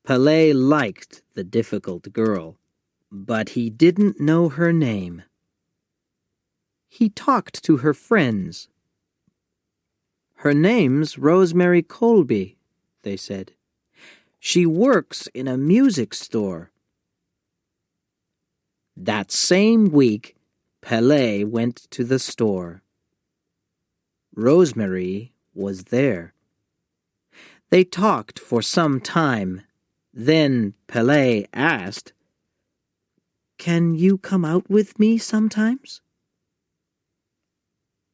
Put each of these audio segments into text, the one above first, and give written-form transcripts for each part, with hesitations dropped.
Pelé liked the difficult girl, but he didn't know her name. He talked to her friends. "Her name's Rosemary Colby," they said. "She works in a music store." That same week, Pelé went to the store. Rosemary was there. They talked for some time. Then Pelé asked, "Can you come out with me sometimes?"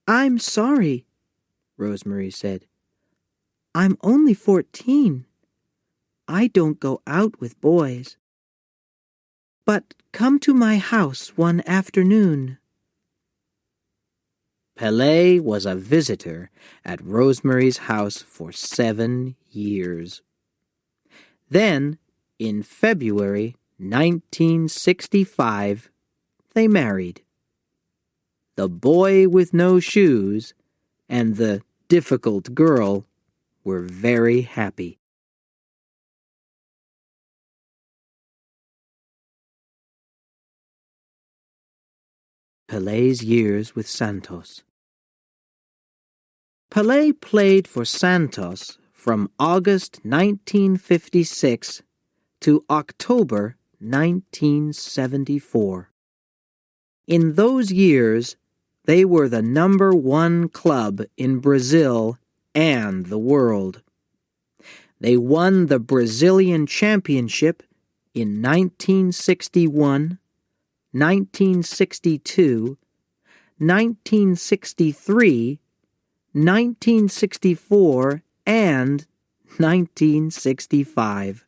"I'm sorry," Rosemary said. "I'm only 14. I don't go out with boys. But come to my house one afternoon." Pelé was a visitor at Rosemary's house for 7 years. Then, in February 1965, they married. The boy with no shoes and the difficult girl were very happy. Pelé's years with Santos. Pelé played for Santos from August 1956 to October 1974. In those years, they were the #1 club in Brazil and the world. They won the Brazilian Championship in 1961, 1962, 1963, 1964, and 1965.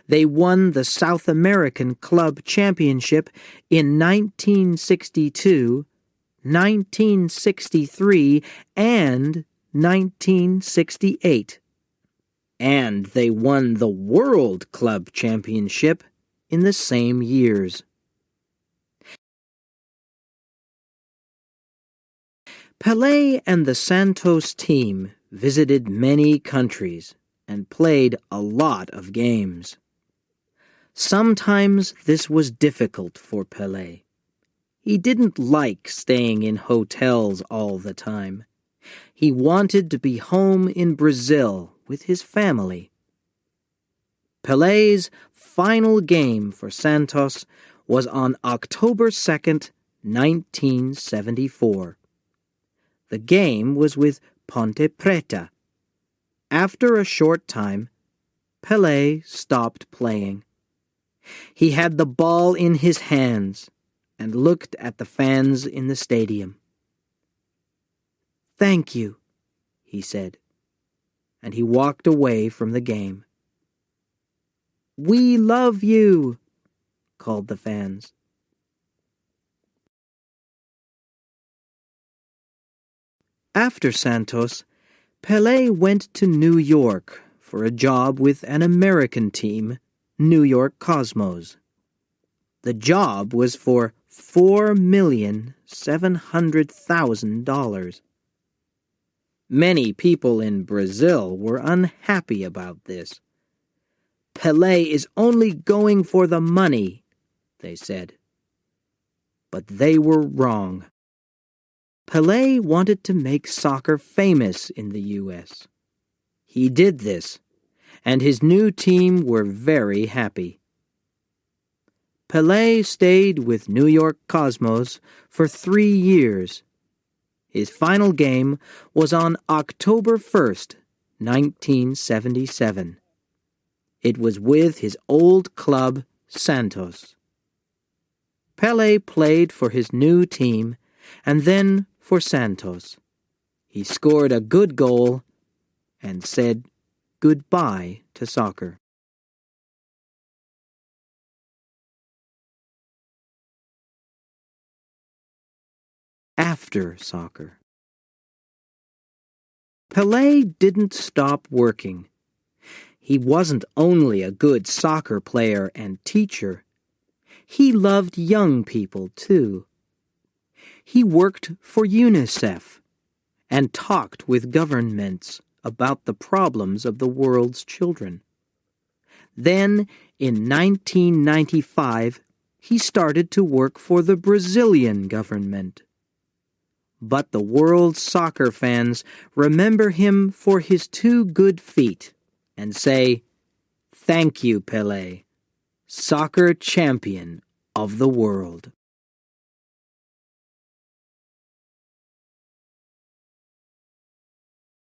They won the South American Club Championship in 1962, 1963, and 1968. And they won the World Club Championship in the same years. Pelé and the Santos team visited many countries and played a lot of games. Sometimes this was difficult for Pelé. He didn't like staying in hotels all the time. He wanted to be home in Brazil with his family. Pelé's final game for Santos was on October 2nd, 1974. The game was with Ponte Preta. After a short time, Pelé stopped playing. He had the ball in his hands and looked at the fans in the stadium. "Thank you," he said, and he walked away from the game. "We love you," called the fans. After Santos, Pelé went to New York for a job with an American team, New York Cosmos. The job was for $4,700,000. Many people in Brazil were unhappy about this. "Pelé is only going for the money," they said. But they were wrong. Pelé wanted to make soccer famous in the U.S. He did this, and his new team were very happy. Pelé stayed with New York Cosmos for 3 years. His final game was on October 1st, 1977. It was with his old club, Santos. Pelé played for his new team and then for Santos. He scored a good goal and said goodbye to soccer. After soccer. Pelé didn't stop working. He wasn't only a good soccer player and teacher. He loved young people, too. He worked for UNICEF and talked with governments about the problems of the world's children. Then, in 1995, he started to work for the Brazilian government. But the world's soccer fans remember him for his 2 good feet and say, "Thank you, Pelé, soccer champion of the world."